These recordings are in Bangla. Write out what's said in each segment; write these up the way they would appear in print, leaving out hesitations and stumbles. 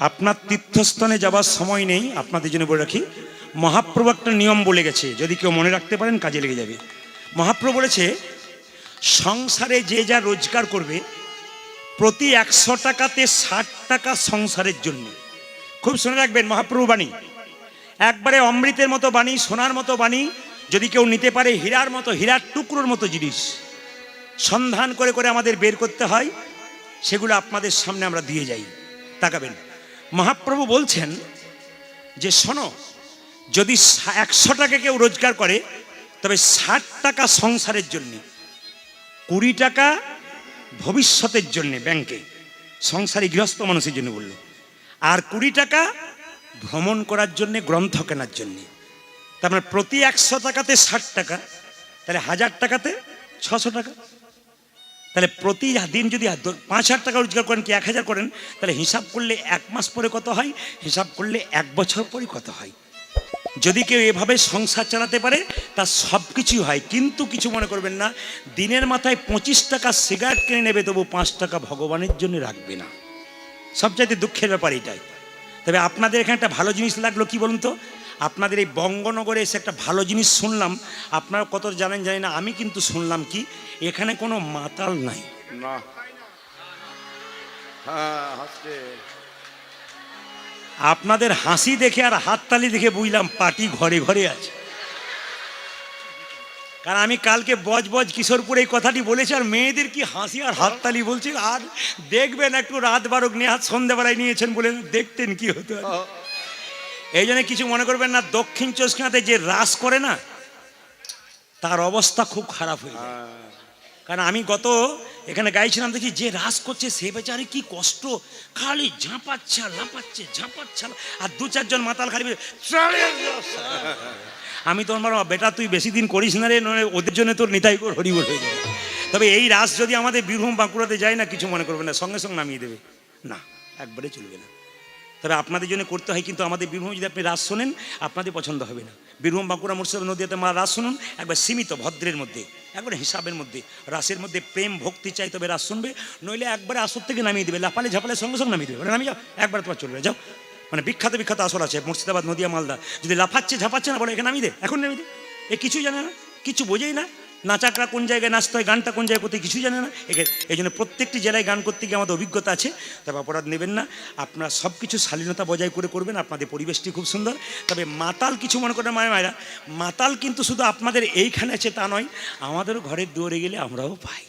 আপনার তীর্থস্থানে যাবার সময় নেই, আপনাদের জন্য বলে রাখি, মহাপ্রভু একটা নিয়ম বলে গেছে, যদি কেউ মনে রাখতে পারেন কাজে লেগে যাবে। মহাপ্রভু বলেছে সংসারে যে যা রোজগার করবে প্রতি 100 টাকাতে 60 টাকা সংসারের জন্য। খুব শুনে রাখবেন মহাপ্রভু বাণী, একবারে অমৃতের মতো বাণী, সোনার মতো বাণী। যদি কেউ নিতে পারে হীরার মতো, হীরার টুকরোর মতো জিনিস সন্ধান করে করে আমাদের বের করতে হয়, সেগুলো আপনাদের সামনে আমরা দিয়ে যাই। তাকাবেন, মহাপ্রভু বলছেন যে শোনো, যদি 100 টাকা কেউ রোজগার করে তবে 60 টাকা সংসারের জন্য, 20 টাকা ভবিষ্যতের জন্য ব্যাংকে, সংসারী গৃহস্থ মানুষের জন্য বললো, আর 20 টাকা ভ্রমণ করার জন্য, গ্রন্থ কেনার জন্য। তার মানে প্রতি 100 টাকাতে 60 টাকা, তাহলে 1000 টাকাতে 600 টাকা। তাহলে প্রতিদিন যদি 5000 টাকা রোজগার করেন কি 1000 করেন, তাহলে হিসাব করলে 1 মাস পরে কত হয়, হিসাব করলে 1 বছর পরে কত হয়। যদি কেউ এভাবে সংসার চালাতে পারে তার সব কিছুই হয়। কিন্তু কিছু মনে করবেন না, দিনের মাথায় 25 টাকা সিগারেট কিনে নেবে, তবু 5 টাকা ভগবানের জন্য রাখবে না। সবচাইতে দুঃখের ব্যাপার এটাই। তবে আপনাদের এখানে একটা ভালো জিনিস লাগলো, কি বলুন তো, আপনাদের এই বঙ্গনগরে এসে একটা ভালো জিনিস শুনলাম। আপনারা কত জানেন জানি না, আমি কিন্তু শুনলাম কি এখানে কোনো মাতাল নাই। না, হ্যাঁ, আপনাদের হাসি দেখে আর হাততালি দেখে বুঝলাম পার্টি ঘরে ঘরে আছে। কারণ আমি কালকে বজ কিশোরপুর এই কথাটি বলেছি, আর মেয়েদের কি হাসি আর হাততালি বলছি। আর দেখবেন একটু রাত বারোক নেহাত সন্ধ্যাবেলায় নিয়েছেন বলে দেখতেন কি হতো। এই জন্য কিছু মনে করবেন না, দক্ষিণ চব্বিশ যে রাস করে না, তার অবস্থা খুব খারাপ হয়ে যায়। কারণ আমি গত এখানে গাইছিলাম, দেখি যে রাস করছে সে বেচারে কি কষ্ট, খালি ঝাঁপাচ্ছে আর লাপাচ্ছে, ঝাঁপাচ্ছে, আর 2-4 জন মাতাল খালি আমি তোর মার বেটা তুই বেশি দিন করিস না রে, ওদের জন্য তোর নিতাই কর হরিবল হয়ে যাবে। তবে এই রাস যদি আমাদের বীরভূম বাঁকুড়াতে যায় না, কিছু মনে করবে না, সঙ্গে সঙ্গে নামিয়ে দেবে না, একবারে চলবে না। তবে আপনাদের জন্য করতে হয়। কিন্তু আমাদের বীরভূম যদি আপনি রাস শোনেন আপনাদের পছন্দ হবে না। বীরভূম বাঁকুড়া মুর্শিদাবাদ নদীতে মা রাস শুনুন, একবার সীমিত ভদ্রের মধ্যে, একবার হিসাবের মধ্যে, রাসের মধ্যে প্রেম ভক্তি চাই তবে রাস শুনবে, নইলে একবারে আসর থেকে নামিয়ে দেবে, লাফালে ঝাপালে সঙ্গে সঙ্গে নামিয়ে দেবে, নামিয়ে যাও একবার তোমার চলবে যাও। মানে বিখ্যাত বিখ্যাত আসর আছে মুর্শিদাবাদ, নদিয়া, মালদা, যদি লাফাচ্ছে ঝাপাচ্ছে না বলে এখানে নামিয়ে দে, এখন নামিয়ে দে। এ কিছুই জানে না, কিছু বোঝেই না, নাচাকরা কোন জায়গায় নাচতে হয়, গানটা কোন জায়গায় করতে কিছুই জানে না। এই জন্য প্রত্যেকটি জেলায় গান করতে গিয়ে আমাদের অভিজ্ঞতা আছে। তবে অপরাধ নেবেন না, আপনারা সব কিছু শালীনতা বজায় করে করবেন, আপনাদের পরিবেশটি খুব সুন্দর। তবে মাতাল কিছু মনে করেন মায়েরা, মাতাল কিন্তু শুধু আপনাদের এইখানে আছে তা নয়, আমাদেরও ঘরের দুয়ারে গেলে আমরাও পাই।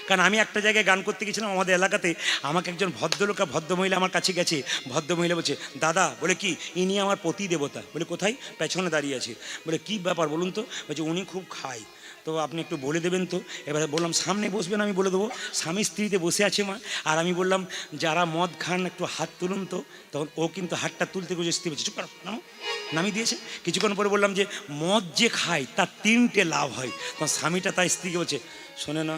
কারণ আমি একটা জায়গায় গান করতে গেছিলাম আমাদের এলাকাতে, আমাকে একজন ভদ্রলোক ভদ্রমহিলা আমার কাছে গেছে, ভদ্রমহিলা বলছে দাদা, বলে কি ইনি আমার পতি দেবতা। বলে কোথায়? পেছনে দাঁড়িয়ে আছে। বলে কি ব্যাপার বলুন তো? বলছে উনি খুব খায়, তো আপনি একটু বলে দেবেন তো। এবারে বললাম সামনে বসবেন, আমি বলে দেবো। স্বামী স্ত্রীতে বসে আছে মা, আর আমি বললাম যারা মদ খান একটু হাত তুলুন তো। তখন ও কিন্তু হাতটা তুলতে গিয়ে স্ত্রী বলছে চুপ করো, নামো, নামিয়ে দিয়েছে। কিছুক্ষণ পরে বললাম যে মদ যে খায় তার 3টে লাভ হয়। তখন স্বামীটা তার স্ত্রীকে বলছে শোনে না,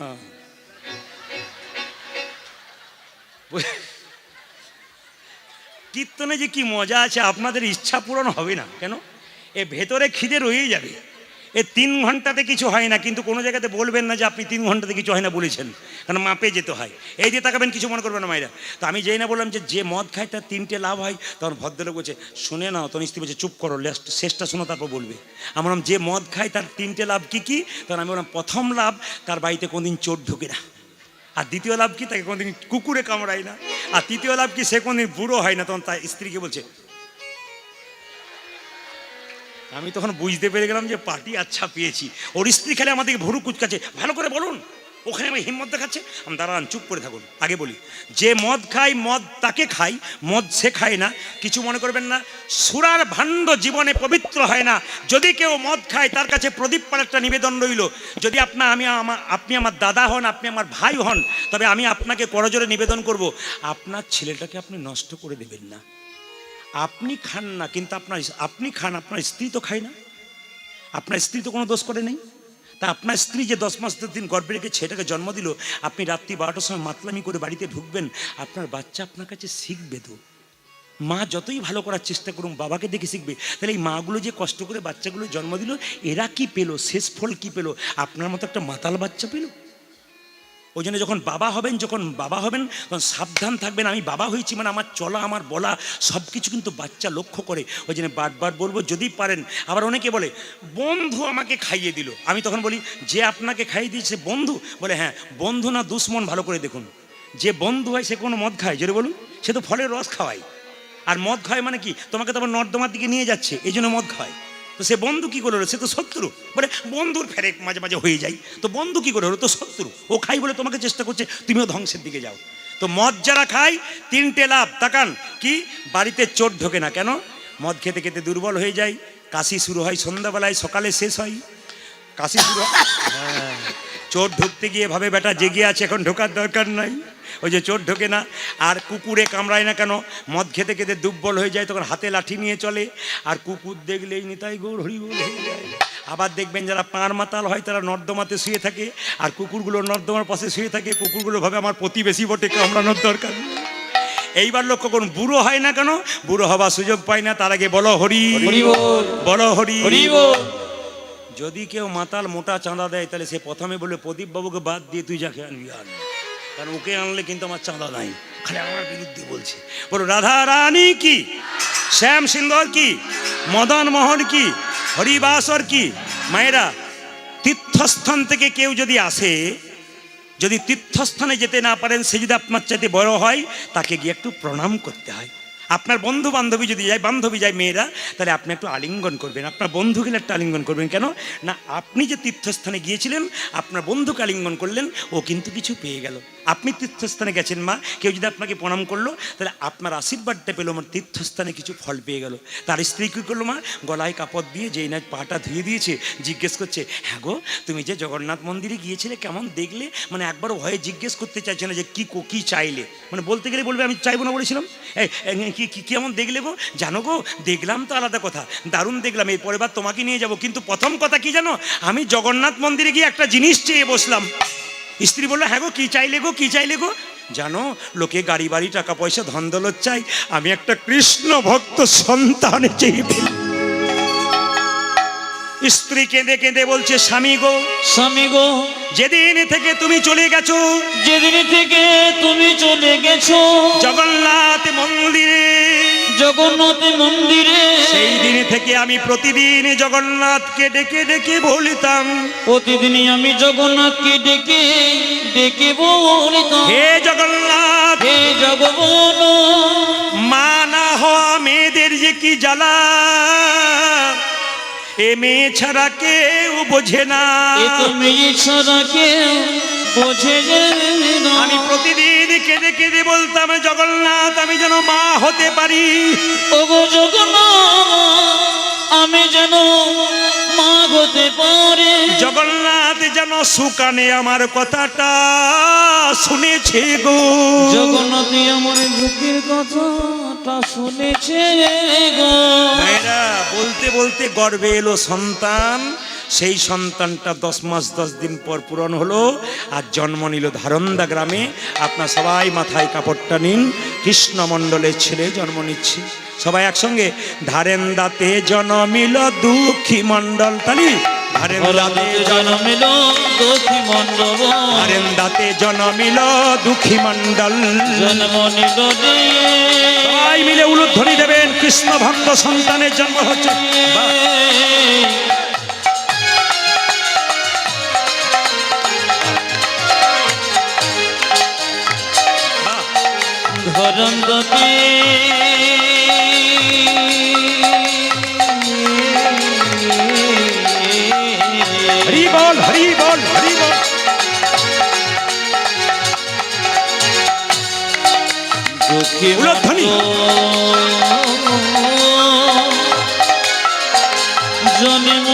কীর্তনে যে কি মজা আছে, আপনাদের ইচ্ছা পূরণ হবে না কেন, এ ভেতরে খিদে রয়েই যাবে। এ 3 ঘন্টাতে কিছু হয় না, কিন্তু কোনো জায়গাতে বলবেন না যে আপনি 3 ঘন্টাতে কিছু হয় না বলেছেন, কারণ মাপে যেতে হয়। এই যে তাকাবেন, কিছু মনে করবেন না মায়েরা। তো আমি যেই না বললাম যে মদ খায় তার 3টে লাভ হয়, তখন ভদ্রলোক বলছে শুনে না, তখন স্ত্রী বলছে চুপ করো, শেষটা শোনো তারপর বলবে। আমি বললাম যে মদ খায় তার 3টে লাভ কি কি? তখন আমি বললাম প্রথম লাভ, তার বাড়িতে কোনদিন চোর ঢুকে না। আর দ্বিতীয় লাভ কি? তাকে কোনোদিন কুকুরে কামড়ায় না। আর তৃতীয় লাভ কি? সে কোনোদিন বুড়ো হয় না। তখন তার স্ত্রীকে বলছে, আমি তখন বুঝতে পেরে গেলাম যে পার্টি আচ্ছা পেয়েছি। ওর স্ত্রী খেলে আমাদেরকে ভুরু কুচকাচ্ছে, ভালো করে বলুন, ওখানে আমি হিম্মত দেখাচ্ছে। আমি দাঁড়ান, চুপ করে থাকুন, আগে বলি। যে মদ খায় মদ তাকে খাই, মদ সে খায় না। কিছু মনে করবেন না, সুরার ভাণ্ড জীবনে পবিত্র হয় না। যদি কেউ মদ খায় তার কাছে প্রদীপ পাড়ার একটা নিবেদন রইল। যদি আপনি আমার দাদা হন, আপনি আমার ভাই হন, তবে আমি আপনাকে করজোরে নিবেদন করব, আপনার ছেলেটাকে আপনি নষ্ট করে দেবেন না। আপনি খান না, কিন্তু আপনি খান, আপনার স্ত্রী তো খায় না, আপনার স্ত্রী তো কোনো দোষ করে নেই। তা আপনার স্ত্রী যে 10 মাস 10 দিন গর্ভে রেখে ছেলেটাকে জন্ম দিল, আপনি রাত্রি 12টার সময় মাতলামি করে বাড়িতে ঢুকবেন, আপনার বাচ্চা আপনার কাছে শিখবে তো। মা যতই ভালো করার চেষ্টা করুন, বাবাকে দেখে শিখবে। তাহলে এই মাগুলো যে কষ্ট করে বাচ্চাগুলো জন্ম দিল, এরা কি পেলো, শেষ ফল কি পেলো? আপনার মতো একটা মাতাল বাচ্চা পেল। ওই জন্য যখন বাবা হবেন তখন সাবধান থাকবেন। আমি বাবা হয়েছি মানে আমার চলা আমার বলা সব কিছু কিন্তু বাচ্চা লক্ষ্য করে। ওই জন্য বারবার বলবো যদি পারেন। আবার অনেকে বলে বন্ধু আমাকে খাইয়ে দিল, আমি তখন বলি যে আপনাকে খাইয়ে দিয়েছে বন্ধু? বলে হ্যাঁ, বন্ধু না দুশ্মন ভালো করে দেখুন। যে বন্ধু হয় সে কোনো মদ খায়, জোরে বলুন? সে তো ফলের রস খাওয়ায়। আর মদ খায় মানে কি, তোমাকে তো আবার নর্দমার দিকে নিয়ে যাচ্ছে, এই জন্য মদ খায়। তো সে বন্ধু কি করে হলো? সে তো শত্রু। বলে বন্ধুর ফেরে মাঝে মাঝে হয়ে যায়, তো বন্ধু কি করে হলো? তো শত্রু। ও খাই বলে তোমাকে চেষ্টা করছে তুমিও ধ্বংসের দিকে যাও। তো মদ যারা খায় তিনটে লাভ, তাকান কি, বাড়িতে চোর ঢোকে না। কেন? মদ খেতে খেতে দুর্বল হয়ে যায়, কাশি শুরু হয় সন্ধ্যাবেলায়, সকালে শেষ হয় কাশি শুরু হয়। চোর ঢুকতে গিয়ে ভাবে বেটা জেগে আছে, এখন ঢোকার দরকার নাই, ওই যে চোর ঢোকে না। আর কুকুরে কামড়ায় না কেন? মদ খেতে খেতে দুর্বল হয়ে যায়, তখন হাতে লাঠি নিয়ে চলে। আর কুকুর দেখলেই নিতাই গৌর হরি বল হয়ে যায়। আবার দেখবেন যারা পাঁড় মাতাল হয় তারা নর্দমাতে শুয়ে থাকে, আর কুকুরগুলো নর্দমার পাশে শুয়ে থাকে। কুকুরগুলো ভাবে আমার প্রতিবেশী বটে, কামড়ানোর দরকার। এইবার লক্ষ্য করুন, বুড়ো হয় না কেন? বুড়ো হবার সুযোগ পায় না, তার আগে বলো হরি বলো হরি। যদি কেউ মাতাল মোটা চাঁদা দেয় তাহলে সে প্রথমে বলে প্রদীপ বাবুকে বাদ দিয়ে তুই যাকে আনবি আন, কারণ ওকে আনলে কিন্তু আমার চাঁদা নাই, খালি আমার বিরুদ্ধে বলছে। বলো রাধা রানী কি, শ্যাম সুন্দর কি, মদন মোহন কি, হরিবাসর কি। মায়েরা, তীর্থস্থান থেকে কেউ যদি আসে, যদি তীর্থস্থানে যেতে না পারেন, সে যদি আপনার চাইতে বড় হয় তাকে গিয়ে একটু প্রণাম করতে হয়। আপনার বন্ধু বান্ধবী যদি যায়, বান্ধবী যায় মেয়েরা, তাহলে আপনি একটু আলিঙ্গন করবেন। আপনার বন্ধু গেলে একটা আলিঙ্গন করবেন। কেন না, আপনি যে তীর্থস্থানে গিয়েছিলেন আপনার বন্ধুকে আলিঙ্গন করলেন, ও কিন্তু কিছু পেয়ে গেল। আপনি তীর্থস্থানে গেছেন মা, কেউ যদি আপনাকে প্রণাম করলো তাহলে আপনার আশীর্বাদটা পেলো, আমার তীর্থস্থানে কিছু ফল পেয়ে গেল। তার স্ত্রী কী করলো মা, গলায় কাপড় দিয়ে যেই না পাটা ধুয়ে দিয়েছে, জিজ্ঞেস করছে হ্যাঁ গো তুমি যে জগন্নাথ মন্দিরে গিয়েছিলে কেমন দেখলে? মানে একবার ভয়ে জিজ্ঞেস করতে চাইছে না যে কি চাইলে, মানে বলতে গেলে বলবে আমি চাইবো না বলেছিলাম। কি কেমন দেখলে গো? জানো গো দেখলাম তো আলাদা কথা, দারুণ দেখলাম, এই পরের বার তোমাকে নিয়ে যাব, কিন্তু প্রথম কথা কি জানো, আমি জগন্নাথ মন্দিরে গিয়ে একটা জিনিস চেয়ে বসলাম। স্ত্রী বললো হ্যাঁ গো কি চাইলে গো, কি চাইলে গো? জানো লোকে গাড়ি বাড়ি টাকা পয়সা ধন দৌলত চাই, আমি একটা কৃষ্ণ ভক্ত সন্তান চেয়ে ফেলি। স্ত্রী কেঁদে কেঁদে বলছে স্বামী গো, স্বামী গো, যেদিন থেকে তুমি চলে গেছো, যেদিন থেকে তুমি চলে গেছো জগন্নাথ মন্দিরে, জগন্নাথ মন্দিরে, সেই দিন থেকে আমি প্রতিদিন জগন্নাথকে ডেকে ডেকে বলতাম, প্রতিদিনই আমি জগন্নাথকে ডেকে ডেকে বলতাম, হে জগন্নাথ, হে জগবন, মা না হওয়া মেয়েদের যে কি জ্বালা, এ মেয়ে ছাড়া কেউ বোঝে না, মেয়ে ছাড়া কেউ বোঝে না। আমি প্রতিদিন কেঁদে কেঁদে বলতাম জগন্নাথ আমি যেন মা হতে পারি, ওগো জগন্নাথ আমি যেন মা হতে পারি। জগন্নাথ যেন সুকানে আমার কথাটা শুনেছে গো, জগন্নাথ আমার বুকের কথাটা শুনেছে গো। ভাইরা বলতে বলতে গর্ভে এলো সন্তান, সেই সন্তানটা 10 মাস 10 দিন পর পূরণ হলো, আর জন্ম নিল ধারন্দা গ্রামে। আপনার সবাই মাথায় কাপড়টা নিন, কৃষ্ণমণ্ডলের ছেলে জন্ম নিচ্ছে। সবাই একসঙ্গে, ধারেন্দাতে জন্মিল দুঃখী মণ্ডল, তালি ধারেন্দাতে জন্মিল দুঃখী মণ্ডল, ধারেন্দাতে জন্মিল দুঃখী মণ্ডল, জন্ম নিল। সবাই মিলে উলুধ্বনি দেবেন, কৃষ্ণ ভক্ত সন্তানের জন্ম হচ্ছে। ধরন্দাতে হরি বল হরি বল হরি বল। উলুধ্বনি জন্ম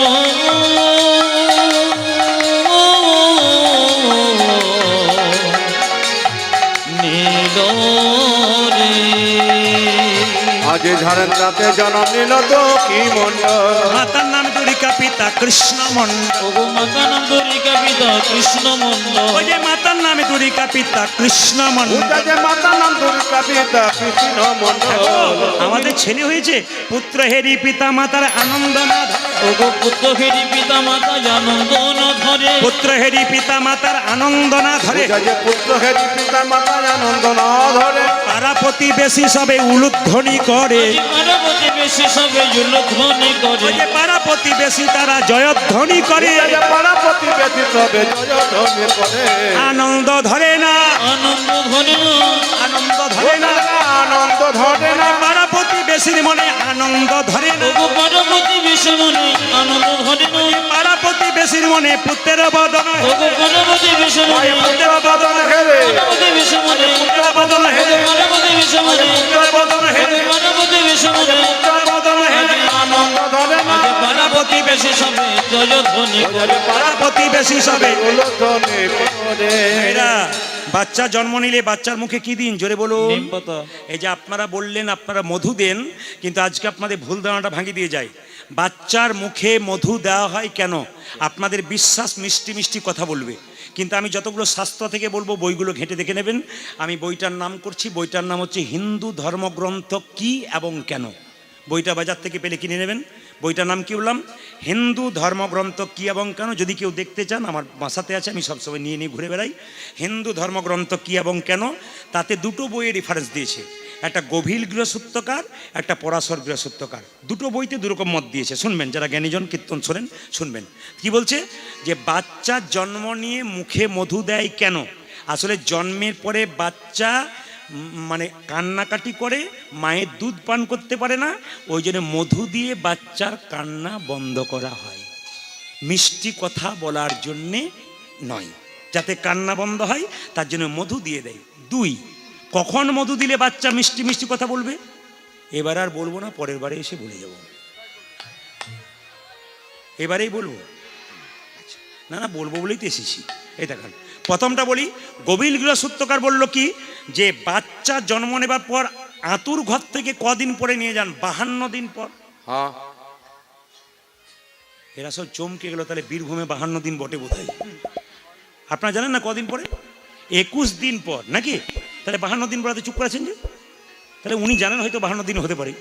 আজ ঝাড়ন্দাতে জন্ম নিল দুঃখী মণ্ডল, মাতার নাম দুরিকা পিতা কৃষ্ণ মণ্ডল। ওগো মাতা নাম দুর্গা পিতা কৃষ্ণ মণ্ডল। ওই যে মাতার নামে দুর্গা পিতা কৃষ্ণ মণ্ডল। মাতা নাম দুর্গা পিতা কৃষ্ণ মণ্ডল। আমাদের ছেলে হয়েছে পুত্র হেরি পিতা মাতার আনন্দ না ধরে। ওগো পুত্র হেরি পিতা মাতা আনন্দ না ধরে। পুত্র হেরি পিতা মাতার আনন্দ না ধরে। পুত্র হেরি পিতা মাতা আনন্দ না ধরে। পাড়া প্রতিবেশী সবে উলুধ্বনি করে। পাড়া প্রতিবেশী সবে উলুধ্বনি করে। পাড়া প্রতিবেশী তারা জয়ধ্বনি করে। পাড়া প্রতিবেশী সবে জয়ধ্বনি করে। আনন্দ ধরে না, আনন্দ ধরে না, আনন্দ ধরে না, আনন্দ ধরে না। পাড়া প্রতিবেশীর মনে আনন্দ ধরে না। ওগো পাড়া প্রতিবেশীর মনে আনন্দ ধরে না। পাড়া প্রতিবেশীর মনে পুত্রের বদন। ওগো পাড়া প্রতিবেশীর মনে পুত্রের বদন হেরে। পাড়া প্রতিবেশীর মনে পুত্রের বদন হেরে। পাড়া প্রতিবেশীর মনে পুত্রের বদন হেরে। পাড়া প্রতিবেশীর মনে পুত্রের বদন হেরে। আনন্দ ধরে না। পাড়া প্রতিবেশী সবে জয়ধ্বনি করে। পাড়া প্রতিবেশী সবে উলুধ্বনি করে। এরা বাচ্চা জন্ম নিলে বাচ্চার মুখে কি দিন জোরে বলুন। নিম পাতা। এই যে আপনারা বললেন আপনারা মধু দেন, কিন্তু আজকে আপনাদের ভুল ধারণাটা ভাঙিয়ে দিয়ে যায়। বাচ্চার মুখে মধু দেওয়া হয় কেন? আপনাদের বিশ্বাস মিষ্টি মিষ্টি কথা বলবে, কিন্তু আমি যতগুলো শাস্ত্র থেকে বলবো বইগুলো ঘেঁটে দেখে নেবেন। আমি বইটার নাম করছি, বইটার নাম হচ্ছে হিন্দু ধর্মগ্রন্থ কি এবং কেন। বইটা বাজার থেকে পেলে কিনে নেবেন। বইটার নাম কি বললাম? হিন্দু ধর্মগ্রন্থ কি এবং কেন। যদি কেউ দেখতে চান আমার বাসাতে আছে, আমি সবসময় নিয়ে নিয়ে ঘুরে বেড়াই। হিন্দু ধর্মগ্রন্থ কি এবং কেন, তাতে দুটো বইয়ের রেফারেন্স দিয়েছে। একটা গভীর গৃহসূত্রকার, একটা পরাশর গৃহসূত্রকার। দুটো বইতে দুরকম মত দিয়েছে, শুনবেন। যারা জ্ঞানীজন কীর্তন শোনেন শুনবেন। কি বলছে? যে বাচ্চা জন্ম নিয়ে মুখে মধু দেয় কেন? আসলে জন্মের পরে বাচ্চা মানে কান্নাকাটি করে, মায়ের দুধ পান করতে পারে না, ওই জন্য মধু দিয়ে বাচ্চার কান্না বন্ধ করা হয়। মিষ্টি কথা বলার জন্যে নয়, যাতে কান্না বন্ধ হয় তার জন্য মধু দিয়ে দেয়। দুই, কখন মধু দিলে বাচ্চা মিষ্টি মিষ্টি কথা বলবে? এবার আর বলবো না, পরের বারে এসে বলে যাব। এবারেই বলবো না, না বলবো বলেই তো এসেছি। এই দেখেন, প্রথমটা বলি। গভীর গৃহসূত্রকার বলল কি, যে বাচ্চা জন্ম নেবার পর আতুর ঘর থেকে কদিন পরে নিয়ে যান? 52 দিন পর। হ্যাঁ, এরা সব চমকে গেল। তাহলে বীরভূমে 52 দিন বটে বোধহয়। আপনারা জানেন না কদিন পরে? 21 দিন পর নাকি? তাহলে 52 দিন পরে চুপ করেছেন যে? তাহলে উনি জানেন হয়তো 52 দিন হতে পারে।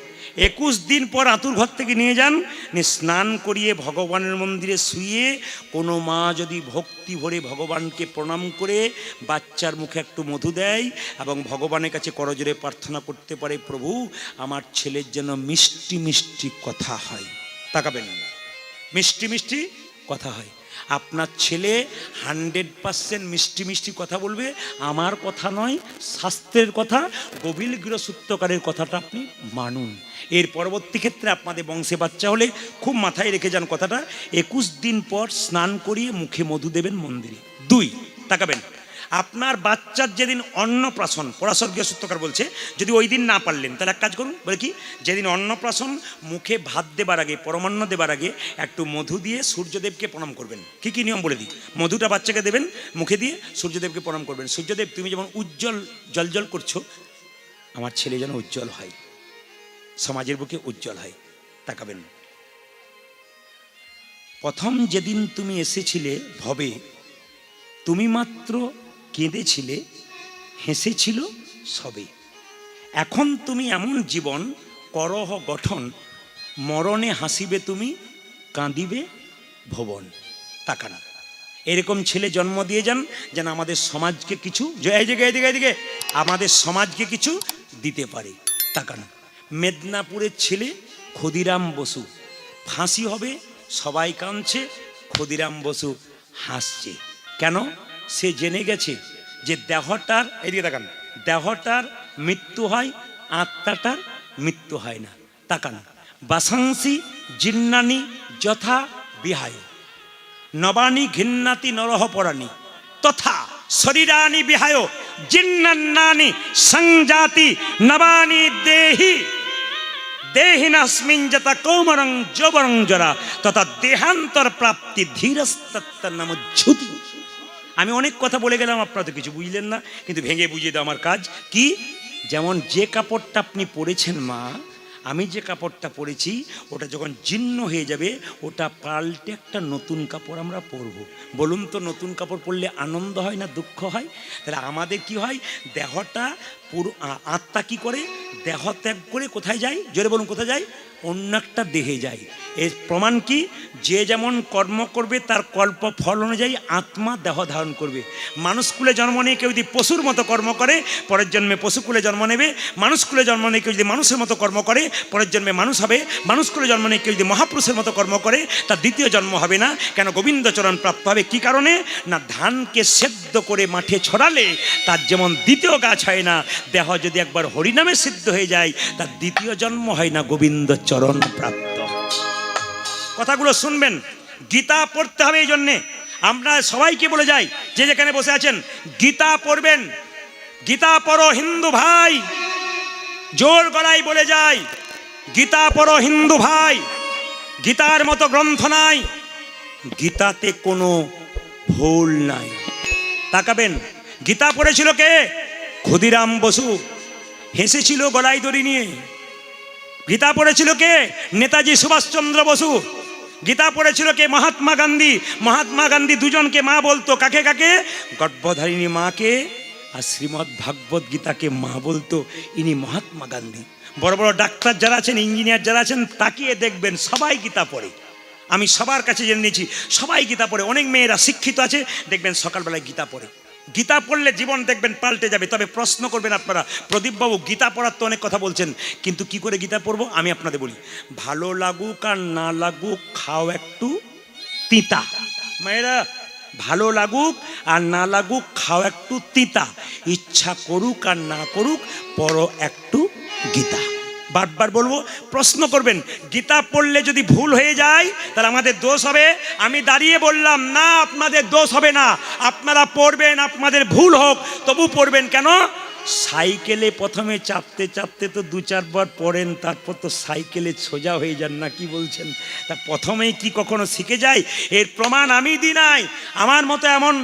21 দিন পর আতুর ঘর থেকে নিয়ে যান, স্নান করিয়ে ভগবানের মন্দিরে শুয়ে কোনো মা যদি ভক্তি ভরে ভগবানকে প্রণাম করে বাচ্চার মুখে একটু মধু দেয় এবং ভগবানের কাছে করজোরে প্রার্থনা করতে পারে, প্রভু আমার ছেলের যেন মিষ্টি মিষ্টি কথা হয়। তাকাবেন, মিষ্টি মিষ্টি কথা হয়। আপনার ছেলে 100% মিষ্টি মিষ্টি কথা বলবে। আমার কথা নয়, শাস্ত্রের কথা, গভীর গৃহসূত্রকারের কথাটা আপনি মানুন। এর পরবর্তী ক্ষেত্রে আপনাদের বংশে বাচ্চা হলে খুব মাথায় রেখে যান কথাটা, 21 দিন পর স্নান করিয়ে মুখে মধু দেবেন মন্দিরে। দুই, তাকাবেন, আপনার বাচ্চার যেদিন অন্নপ্রাশন, পরাশর গৃহসূত্রকার বলছে, যদি ওই দিন না পারলেন তাহলে এক কাজ করুন, বলে কি, যেদিন অন্নপ্রাশন মুখে ভাত দেবার আগে, পরমান্ন দেবার আগে একটু মধু দিয়ে সূর্যদেবকে প্রণাম করবেন। কি কি নিয়ম বলে দিই। মধুটা বাচ্চাকে দেবেন, মুখে দিয়ে সূর্যদেবকে প্রণাম করবেন। সূর্যদেব, তুমি যেমন উজ্জ্বল জলজল করছো, আমার ছেলে যেন উজ্জ্বল হয়, সমাজের বুকে উজ্জ্বল হয়। তাকাবেন, প্রথম যেদিন তুমি এসেছিলে ভবে, তুমি মাত্র কেঁদেছিলে, হেসেছিল সবে। এখন তুমি এমন জীবন করহ গঠন, মরণে হাসিবে তুমি, কাঁদিবে ভুবন। তাকানা, এরকম ছেলে জন্ম দিয়ে যান যেন আমাদের সমাজকে কিছু, এদিকে আমাদের সমাজকে কিছু দিতে পারে। তাকানা, মেদিনীপুরের ছেলে ক্ষুদিরাম বসু, ফাঁসি হবে সবাই কাঁদছে, ক্ষুদিরাম বসু হাসছে। কেন? সে জেনে গেছে যে দেহটার, এদিকে তাকান, দেহটার মৃত্যু হয়, আত্মাটার মৃত্যু হয় না। তাকান, বাসাংসি জিন্নানি যথা বিহায়, নবানি ঘিন্নাতি নরহ পরাণী, তথা শরীরানি বিহায় জিন্নান্নানি সংজাতি নবানি দেহি দেহিনাস্মিন যথা কৌমরং যৌবনং জরা তথা দেহান্তর প্রাপ্তি ধীরস্তত্তর নাম ঝুতি। আমি অনেক কথা বলে গেলাম, আপনারা তো কিছু বুঝলেন না, কিন্তু ভেঙে বুঝিয়ে দেওয়া আমার কাজ। কি? যেমন যে কাপড়টা আপনি পরেছেন মা, আমি যে কাপড়টা পরেছি ওটা যখন জীর্ণ হয়ে যাবে ওটা পাল্টে একটা নতুন কাপড় আমরা পরব। বলুন তো, নতুন কাপড় পরলে আনন্দ হয় না দুঃখ হয়? তাহলে আমাদের কি হয়, দেহটা পুরো আত্মা কি করে, দেহ ত্যাগ করে কোথায় যায়? জোরে বলুন, কোথায় যায়? অন্য একটা দেহে যায়। এর প্রমাণ কি? যে যেমন কর্ম করবে তার কল্প ফল অনুযায়ী আত্মা দেহ ধারণ করবে। মানুষকুলে জন্ম নিয়ে কেউ যদি পশুর মতো কর্ম করে পরের জন্মে পশুকুলে জন্ম নেবে। মানুষকুলে জন্ম নিয়ে কেউ যদি মানুষের মতো কর্ম করে পরের জন্মে মানুষ হবে। মানুষকুলে জন্ম নিয়ে কেউ যদি মহাপুরুষের মতো কর্ম করে তার দ্বিতীয় জন্ম হবে না। কেন? গোবিন্দচরণ প্রাপ্ত হবে। কি কারণে? না, ধানকে সেদ্ধ করে মাঠে ছড়ালে তার যেমন দ্বিতীয় গাছ হয় না, দেহ যদি একবার হরিনামে সিদ্ধ হয়ে যায় তার দ্বিতীয় জন্ম হয় না, গোবিন্দচরণ প্রাপ্ত। কথাগুলো শুনবেন, গীতা পড়তে হবে। এই জন্যে আমরা সবাইকে বলে যাই, যে যেখানে বসে আছেন গীতা পড়বেন। গীতা পড়ো হিন্দু ভাই, জোর গলায় বলে যাই, গীতা পড়ো হিন্দু ভাই। গীতার মতো গ্রন্থ নাই, গীতাতে কোনো ভুল নাই। তাকাবেন, গীতা পড়েছিল কে? ক্ষুদিরাম বসু, হেসেছিল গলায় দড়ি নিয়ে। গীতা পড়েছিল কে? নেতাজি সুভাষচন্দ্র বসু। গীতা পড়েছিল কে? মহাত্মা গান্ধী। মহাত্মা গান্ধী দুজনকে মা বলতো। কাকে কাকে? গর্ভধারিণী মাকে আর শ্রীমদ্ ভাগবত গীতাকে মা বলতো। ইনি মহাত্মা গান্ধী। বড় বড় ডাক্তার যারা আছেন, ইঞ্জিনিয়ার যারা আছেন, তাকিয়ে দেখবেন সবাই গীতা পড়ে। আমি সবার কাছে জেনে নিয়েছি সবাই গীতা পড়ে। অনেক মেয়েরা শিক্ষিত আছে, দেখবেন সকালবেলায় গীতা পড়ে। গীতা পড়লে জীবন দেখবেন পাল্টে যাবে। তবে প্রশ্ন করবেন আপনারা, প্রদীপবাবু গীতা পড়ার তো অনেক কথা বলছেন, কিন্তু কি করে গীতা পড়বো? আমি আপনাদের বলি, ভালো লাগুক আর না লাগুক খাও একটু তিতা। মেয়েরা, ভালো লাগুক আর না লাগুক খাও একটু তিতা, ইচ্ছা করুক আর না করুক পড়ো একটু গীতা। বারবার বলবো, প্রশ্ন করবেন। গীতা পড়লে যদি ভুল হয়ে যায় তাহলে আমাদের দোষ হবে। আমি দাঁড়িয়ে বললাম না, আপনাদের দোষ হবে না। আপনারা পড়বেন, আপনাদের ভুল হোক তবু পড়বেন। কেন? সাইকেলে প্রথমে চাপতে চাপতে তো দু চারবার পড়েন, তারপর তো সাইকেলে সোজা হয়ে যান না। কি বলছেন? তা প্রথমেই কি কখনো শিখে যায়? এর প্রমাণ আমি দিই নাই, আমার মতো এমন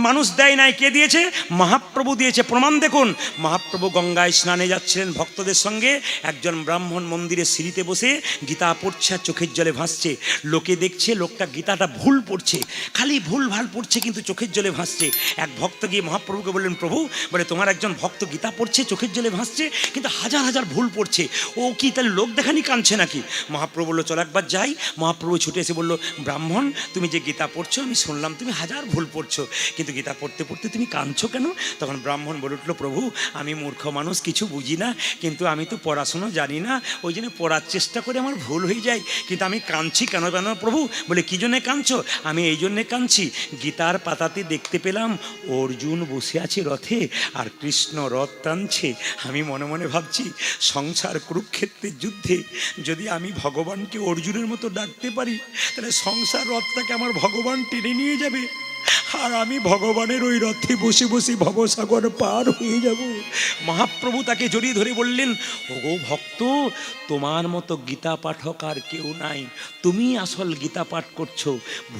মানুষ দেয় নাই। কে দিয়েছে? মহাপ্রভু দিয়েছে। প্রমাণ দেখুন, মহাপ্রভু গঙ্গায় স্নানে যাচ্ছিলেন ভক্তদের সঙ্গে। একজন ব্রাহ্মণ মন্দিরে সিঁড়িতে বসে গীতা পড়ছে আর চোখের জলে ভাসছে। লোকে দেখছে লোকটা গীতাটা ভুল পড়ছে, খালি ভুল ভাল পড়ছে, কিন্তু চোখের জলে ভাসছে। এক ভক্ত গিয়ে মহাপ্রভুকে বললেন, প্রভু, বলে তোমার একজন ভক্ত গীতা পড়ছে, চোখের জলে ভাসছে, কিন্তু হাজার হাজার ভুল পড়ছে, ও কি তাহলে লোক দেখানি কাঁদছে নাকি? মহাপ্রভু বললো, চল একবার যাই। মহাপ্রভু ছুটে এসে বললো, ব্রাহ্মণ, তুমি যে গীতা পড়ছো আমি শুনলাম তুমি হাজার ভুল পড়ছো, কিন্তু গীতা পড়তে পড়তে তুমি কাঁদছো কেন? তখন ব্রাহ্মণ বলে উঠলো, প্রভু, আমি মূর্খ মানুষ, কিছু বুঝি না, কিন্তু আমি তো পড়াশুনো জানি না, ওই জন্য পড়ার চেষ্টা করে আমার ভুল হয়ে যায়, কিন্তু আমি কাঁদছি কেন জানো প্রভু? বলে, কি জন্যে কাঁদছো? আমি এই জন্যে কাঁদছি, গীতার পাতাতে দেখতে পেলাম অর্জুন বসে আছে রথে আর কৃষ্ণ রথ টানছে। আমি মনে মনে ভাবছি, সংসার কুরুক্ষেত্রের যুদ্ধে যদি আমি ভগবানকে অর্জুনের মতো ডাকতে পারি তাহলে সংসার রথটাকে আমার ভগবান টেনে নিয়ে যাবে, আর আমি ভগবানের ওই রথে বসে বসে ভবসাগর পার হয়ে যাব। মহাপ্রভু তাকে জড়িয়ে ধরে বললেন, ওগো ভক্ত, তোমার মতো গীতা পাঠক আর কেউ নাই, তুমি আসল গীতা পাঠ করছো।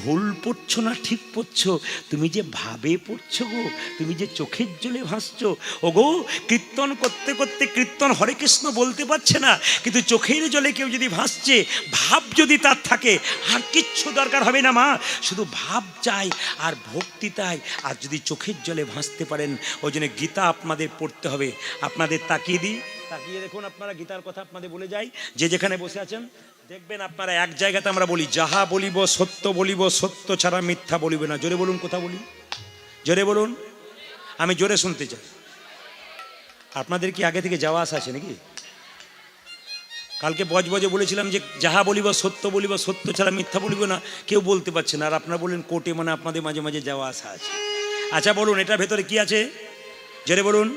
ভুল পড়ছো না ঠিক পড়ছো, তুমি যে ভাবে পড়ছো গো, তুমি যে চোখের জলে ভাসছো। ওগো, কীর্তন করতে করতে কীর্তন হরে কৃষ্ণ বলতে পারছে না, কিন্তু চোখের জলে কেউ যদি ভাসছে, ভাব যদি তার থাকে, আর কিচ্ছু দরকার হবে না মা, শুধু ভাব চাই আর ভক্তি তাই। আর যদি চোখের জলে ভাসতে পারেন, ওই জন্য গীতা আপনাদের পড়তে হবে। আপনাদের তাকিয়ে দিই, তাকিয়ে দেখুন, আপনারা গীতার কথা আপনাদের বলে যাই, যে যেখানে বসে আছেন দেখবেন আপনারা এক জায়গাতে আমরা বলি, যাহা বলিব সত্য বলিব, সত্য ছাড়া মিথ্যা বলিব না। জোরে বলুন, কথা বলি, জোরে বলুন, আমি জোরে শুনতে চাই। আপনাদের কি আগে থেকে যাওয়া আসা আছে নাকি? কালকে বজবজে বলেছিলাম যে যাহা বলিব সত্য বলিব, সত্য ছাড়া মিথ্যা বলিব না, কেউ বলতে পারছে না। আর আপনারা বললেন কোর্টে, মানে আপনাদের মাঝে মাঝে যাওয়া আসা আছে। আচ্ছা বলুন, এটার ভেতরে কি আছে? জোরে বলুন।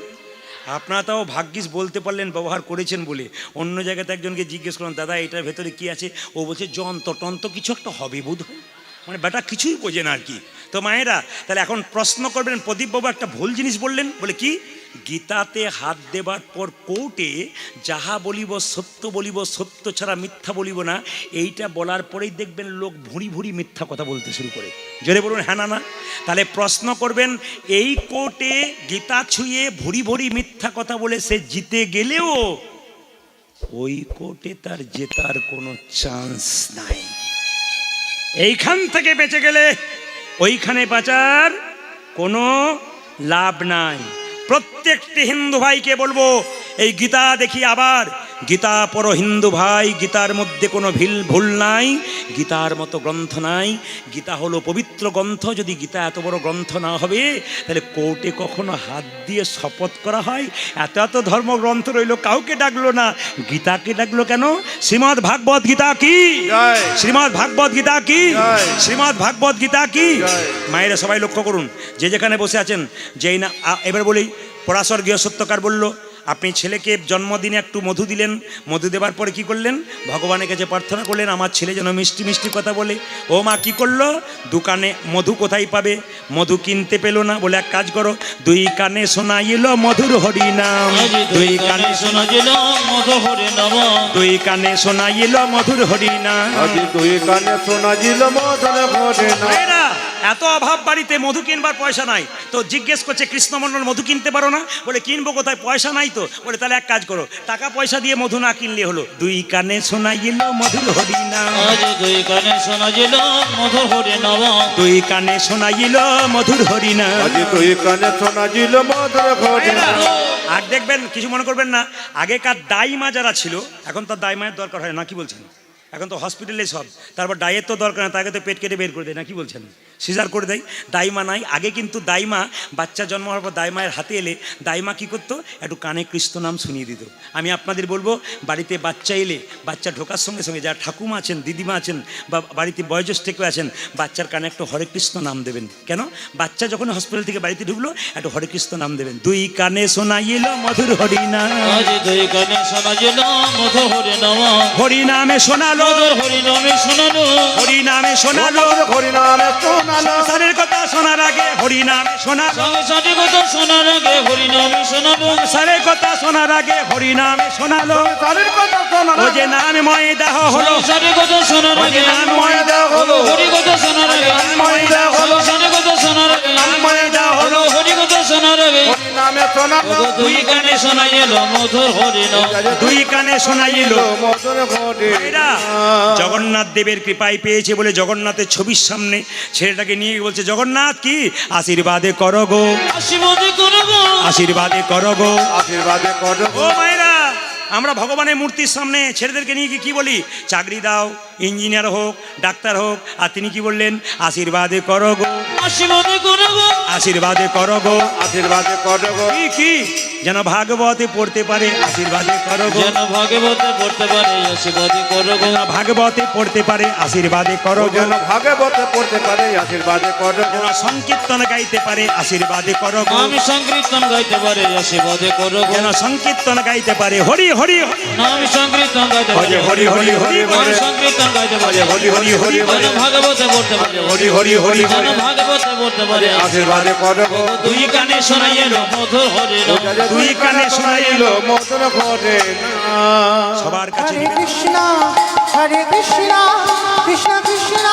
আপনারা তাও ভাগ্যিস বলতে পারলেন, ব্যবহার করেছেন বলে। অন্য জায়গাতে একজনকে জিজ্ঞেস করলাম, দাদা এটার ভেতরে কি আছে? ও বলছে যন্ত্র টন্ত্র কিছু একটা হবে বোধ হয়, মানে বেটা কিছুই বোঝে না আর কি। তো মায়েরা, তাহলে এখন প্রশ্ন করবেন, প্রদীপবাবু একটা ভুল জিনিস বললেন। বলে কি? গীতাতে হাত দেবার পর কোর্টে যাহা বলিব সত্য বলিব, সত্য ছাড়া মিথ্যা বলিব না, এইটা বলার পরেই দেখবেন লোক ভুঁড়ি ভুঁড়ি মিথ্যা কথা বলতে শুরু করে। জোরে বলুন হ্যাঁ না না? তাহলে প্রশ্ন করবেন, এই কোর্টে গীতা ছুঁয়ে ভুঁড়ি ভুঁড়ি মিথ্যা কথা বলে সে জিতে গেলেও ওই কোর্টে তার জেতার কোনো চান্স নাই। এইখান থেকে বেঁচে গেলে ওইখানে বাঁচার কোনো লাভ নাই। প্রত্যেকটি হিন্দু ভাইকে বলবো, এই গীতা দেখি আবার, গীতা পড়ো হিন্দু ভাই, গীতার মধ্যে কোনো ভুল নাই, গীতার মতো গ্রন্থ নাই। গীতা হলো পবিত্র গ্রন্থ। যদি গীতা এত বড় গ্রন্থ না হবে তাহলে কোর্টে কখনো হাত দিয়ে শপথ করা হয়? এত এত ধর্মগ্রন্থ রইল, কাউকে ডাকলো না, গীতাকে ডাকলো কেন? শ্রীমদ্ ভাগবত গীতা কি? জয়। শ্রীমদ্ ভাগবত গীতা কি? জয়। শ্রীমদ্ ভাগবত গীতা কি? জয়। মায়েরা সবাই লক্ষ্য করুন, যে যেখানে বসে আছেন, যেই না এবার বলি, পরাশর গৃহসত্যকার বলল, আপনি ছেলেকে জন্মদিনে একটু মধু দিলেন, মধু দেওয়ার পরে কি করলেন? ভগবানের কাছে প্রার্থনা করলেন আমার ছেলে যেন মিষ্টি মিষ্টি কথা বলে। ও মা কি করলো? দোকানে মধু কোথায় পাবে? মধু কিনতে পেলো না, বলে এক কাজ করো, দুই কানে শোনাইল মধুর হরিনাম, দুই কানে শোনাইল মধুর হরিনাম, দুই কানে শোনাইল মধুর হরিনাম। আজি দুই কানে শোনাইল মধুর হরিনাম। ভাইরা, এত অভাব বাড়িতে, মধু কিনবার পয়সা নাই, তো জিজ্ঞেস করছে কৃষ্ণমন্ডল মধু কিনতে পারো না? বলে কিনবো কোথায়, পয়সা নাই তো। বলে তাহলে এক কাজ করো, টাকা পয়সা দিয়ে মধু না কিনলে হলো, দুই কানে শোনাইল মধুর হরিনাম, আজ দুই কানে শোনাইল মধুর হরিনাম, দুই কানে শোনাইল মধুর হরিনাম। আজি দুই কানে শোনাইল মধুর হরিনাম। আর দেখবেন, কিছু মনে করবেন না, আগেকার দাইমা যারা ছিল, এখন তো দাইমায়ের দরকার হয় না, কি বলছেন? এখন তো হসপিটালে সব, তারপর ডায়ের তো দরকার না, তাকে তো পেট কেটে বের করে দেয় না, কি বলছেন? সিজার করে দেয়। দাইমা নাই। আগে কিন্তু দাইমা, বাচ্চা জন্ম হওয়ার পর দাইমায়ের হাতে এলে দাইমা কি করতো? একটু কানে কৃষ্ণ নাম শুনিয়ে দিত। আমি আপনাদের বলবো, বাড়িতে বাচ্চা এলে, বাচ্চা ঢোকার সঙ্গে সঙ্গে যারা ঠাকুমা আছেন, দিদিমা আছেন, বা বাড়িতে বয়োজ্যেষ্ঠ কেউ আছেন, বাচ্চার কানে একটু হরে কৃষ্ণ নাম দেবেন। কেন? বাচ্চা যখন হসপিটাল থেকে বাড়িতে ঢুকলো, একটু হরে কৃষ্ণ নাম দেবেন। দুই কানে শোনাইল মধুর হরিনাম, আজ দুই কানে শোনাইল মধুর হরিনাম, হরিনামে শোনালো, মধুর হরিনামে শোনালো, হরিনামে শোনালো, মধুর হরিনামে শোনালো। সংসারের কথা শোনার আগে হরিনামে শোনালো, সংসারের কথা শোনার আগে হরিনামে শোনালো, সংসারের কথা শোনার আগে হরিনামে শোনালো। সংসারের কথা শোনালো। ও যে নামময় দেহ হলো, সংসারের কথা শোনার ও যে আগে নামময় দেহ হলো, হরি কথা শোনার আগে, নামময় দেহ হলো, সংসারের কথা শোনার আগে, নামময় দেহ হলো, হরি কথা শোনার আগে, হরিনামে শোনালো। দুই কানে শোনাইল মধুর হরিনাম, দুই কানে শোনাইল। মধুর ভাইরা, হরিনাম। জগন্নাথ দেবের কৃপায় পেয়েছে বলে জগন্নাথের ছবির সামনে ছেলেটাকে নিয়ে গিয়ে বলছে, জগন্নাথ কি আশীর্বাদে করো গো, আশীর্বাদ করব, আশীর্বাদে করো গো। আশীর্বাদে করো। ও মায়েরা, আমরা ভগবানের মূর্তির সামনে ছেলেদেরকে নিয়ে গিয়ে কি বলি? চাকরি দাও, ইঞ্জিনিয়ার হোক, ডাক্তার হোক। আর তিনি কি বললেন? আশীর্বাদে করো গো, আশীর্বাদ করব, আশীর্বাদে করো গো। আশীর্বাদে করো। কি কি যেন ভাগবতে পড়তে পারে, আশীর্বাদে করো গো। যেন ভাগবতে পড়তে পারে, আশীর্বাদ করব, যেন ভাগবতে পড়তে পারে, আশীর্বাদে করো গো। যেন ভাগবতে পড়তে পারে, আশীর্বাদে করো। যেন সংকীর্তন গাইতে পারে, আশীর্বাদে করো গো। আমি সংকীর্তন গাইতে পারে, আশীর্বাদ করব, যেন সংকীর্তন গাইতে পারে, হরি হরি হরি, আমি সংকীর্তন গাইতে পারে, হরি হরি হরি আমি সংকীর্তন গাইতে পারে, হরি হরি হরি যেন ভাগবতে পড়তে পারে, হরি হরি হরি যেন ভাগবতে পড়তে পারে, আশীর্বাদে করো। দুই কানে শোনাইল মধুর হরিনাম, দুই কানে শোনাইল। মধুর হরিনাম। সবার কাছে হরে কৃষ্ণ কৃষ্ণ কৃষ্ণ কৃষ্ণ